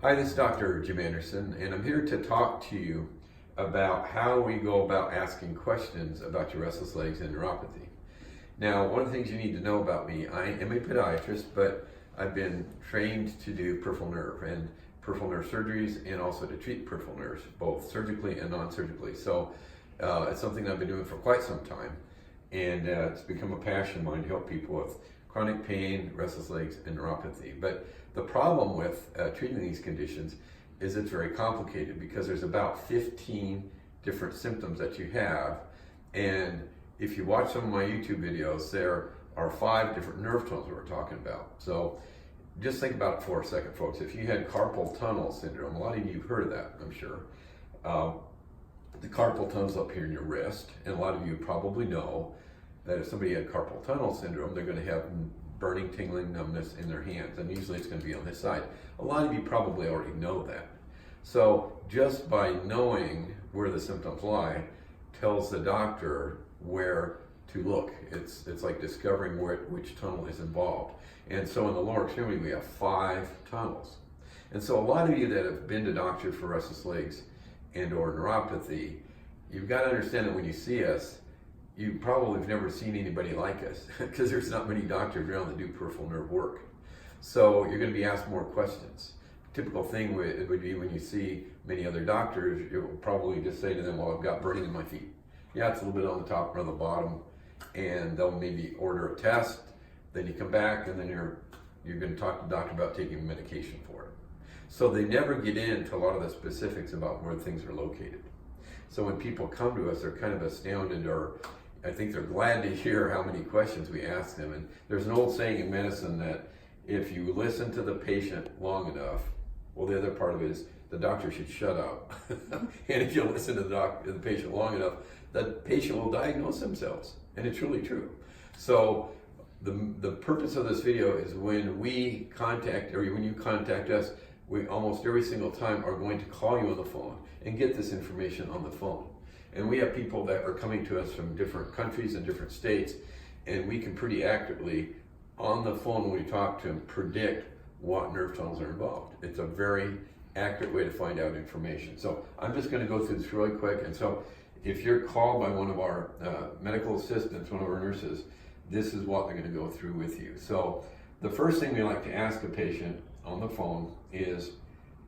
Hi, this is Dr. Jim Anderson, and I'm here to talk to you about how we go about asking questions about your restless legs and neuropathy. Now, one of the things you need to know about me, I am a podiatrist, but I've been trained to do peripheral nerve surgeries and also to treat peripheral nerves, both surgically and non-surgically. So it's something I've been doing for quite some time, and it's become a passion of mine to help people with chronic pain, restless legs, and neuropathy. But the problem with treating these conditions is it's very complicated because there's about 15 different symptoms that you have. And if you watch some of my YouTube videos, there are 5 different nerve tones we're talking about. So just think about it for a second, folks. If you had carpal tunnel syndrome, a lot of you have heard of that, I'm sure. The carpal tunnel's up here in your wrist, and a lot of you probably know that if somebody had carpal tunnel syndrome, they're going to have burning, tingling, numbness in their hands, and usually it's going to be on this side. A lot of you probably already know that. So just by knowing where the symptoms lie tells the doctor where to look. It's like discovering which tunnel is involved. And so in the lower extremity, we have 5 tunnels. And so a lot of you that have been to doctors for restless legs and or neuropathy, you've got to understand that when you see us, you probably have never seen anybody like us because there's not many doctors around that do peripheral nerve work. So you're going to be asked more questions. Typical thing would be when you see many other doctors, you'll probably just say to them, well, I've got burning in my feet. Yeah, it's a little bit on the top or on the bottom, and they'll maybe order a test. Then you come back, and then you're going to talk to the doctor about taking medication for it. So they never get into a lot of the specifics about where things are located. So when people come to us, they're kind of astounded, or I think they're glad to hear how many questions we ask them. And there's an old saying in medicine that if you listen to the patient long enough, well, the other part of it is the doctor should shut up. And if you listen to the patient long enough, the patient will diagnose themselves. And it's really true. So the purpose of this video is when we contact, or when you contact us, we almost every single time are going to call you on the phone and get this information on the phone. And we have people that are coming to us from different countries and different states, and we can pretty accurately, on the phone when we talk to them, predict what nerve tunnels are involved. It's a very accurate way to find out information. So I'm just going to go through this really quick. And so if you're called by one of our medical assistants, one of our nurses, this is what they're going to go through with you. So the first thing we like to ask a patient on the phone is,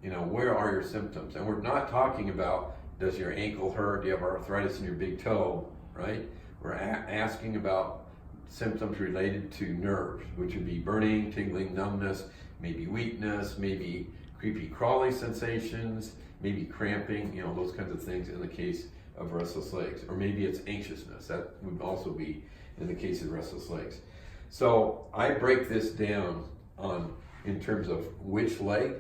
where are your symptoms? And we're not talking about, does your ankle hurt? Do you have arthritis in your big toe, right? We're asking about symptoms related to nerves, which would be burning, tingling, numbness, maybe weakness, maybe creepy crawly sensations, maybe cramping, those kinds of things in the case of restless legs. Or maybe it's anxiousness. That would also be in the case of restless legs. So I break this down in terms of which leg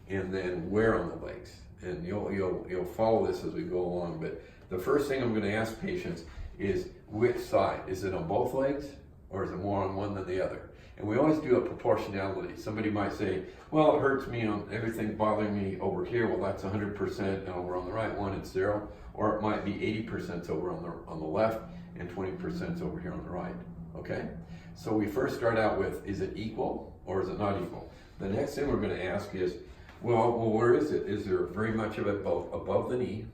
and then where on the legs. And you'll follow this as we go along. But the first thing I'm going to ask patients is which side. Is it on both legs, or is it more on one than the other? And we always do a proportionality. Somebody might say, well, it hurts me on everything bothering me over here. Well, that's 100%, and over on the right one it's 0. Or it might be 80% over on the left and 20% over here on the right. Okay? So we first start out with, is it equal or is it not equal? The next thing we're going to ask is, well, where is it? Is there very much of it both above the knee,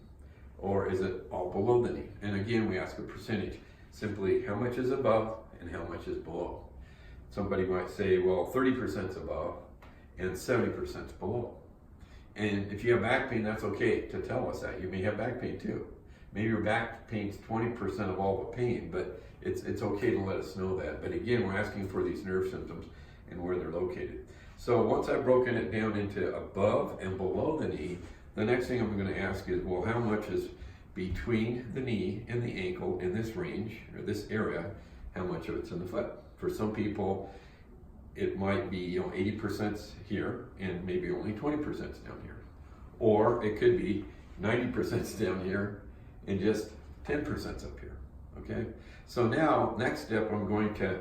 or is it all below the knee? And again, we ask a percentage. Simply, how much is above and how much is below? Somebody might say, well, 30% is above and 70% is below. And if you have back pain, that's okay to tell us that. You may have back pain too. Maybe your back pain's 20% of all the pain, but it's okay to let us know that. But again, we're asking for these nerve symptoms and where they're located. So once I've broken it down into above and below the knee, the next thing I'm going to ask is, well, how much is between the knee and the ankle in this range, or this area, how much of it's in the foot? For some people, it might be 80% here and maybe only 20% down here. Or it could be 90% down here and just 10% up here, okay? So now, next step, I'm going to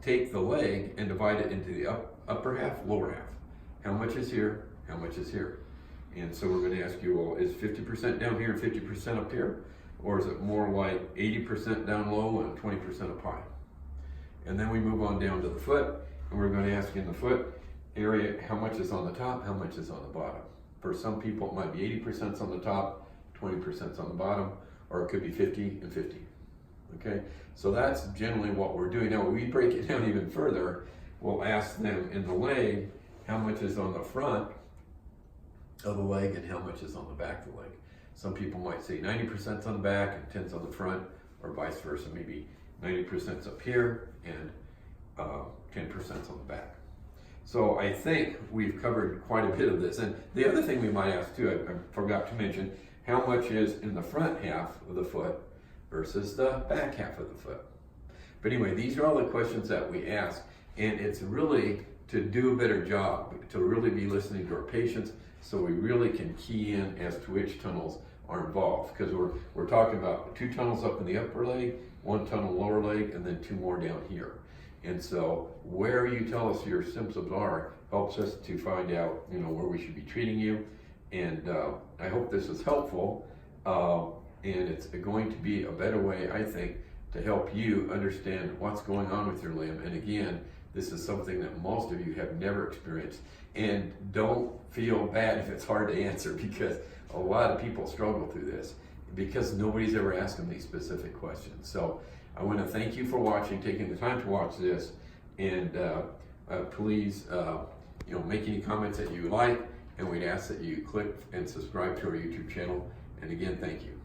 take the leg and divide it into the upper half, lower half. How much is here? How much is here? And so we're going to ask you, well, is 50% down here and 50% up here? Or is it more like 80% down low and 20% up high? And then we move on down to the foot, and we're going to ask in the foot, area, how much is on the top, how much is on the bottom. For some people, it might be 80% on the top, 20% on the bottom, or it could be 50 and 50. Okay, so that's generally what we're doing. Now, when we break it down even further, we'll ask them in the leg how much is on the front of the leg and how much is on the back of the leg. Some people might say 90% on the back and 10's on the front, or vice versa. Maybe 90% up here and 10% on the back. So I think we've covered quite a bit of this. And the other thing we might ask too, I forgot to mention, how much is in the front half of the foot versus the back half of the foot. But anyway, these are all the questions that we ask, and it's really to do a better job, to really be listening to our patients so we really can key in as to which tunnels are involved. Because we're talking about 2 tunnels up in the upper leg, 1 tunnel lower leg, and then 2 more down here. And so where you tell us your symptoms are helps us to find out, where we should be treating you. And I hope this is helpful. And it's going to be a better way, I think, to help you understand what's going on with your limb. And again, this is something that most of you have never experienced. And don't feel bad if it's hard to answer, because a lot of people struggle through this because nobody's ever asked them these specific questions. So I want to thank you for watching, taking the time to watch this, and please, make any comments that you like, and we'd ask that you click and subscribe to our YouTube channel. And again, thank you.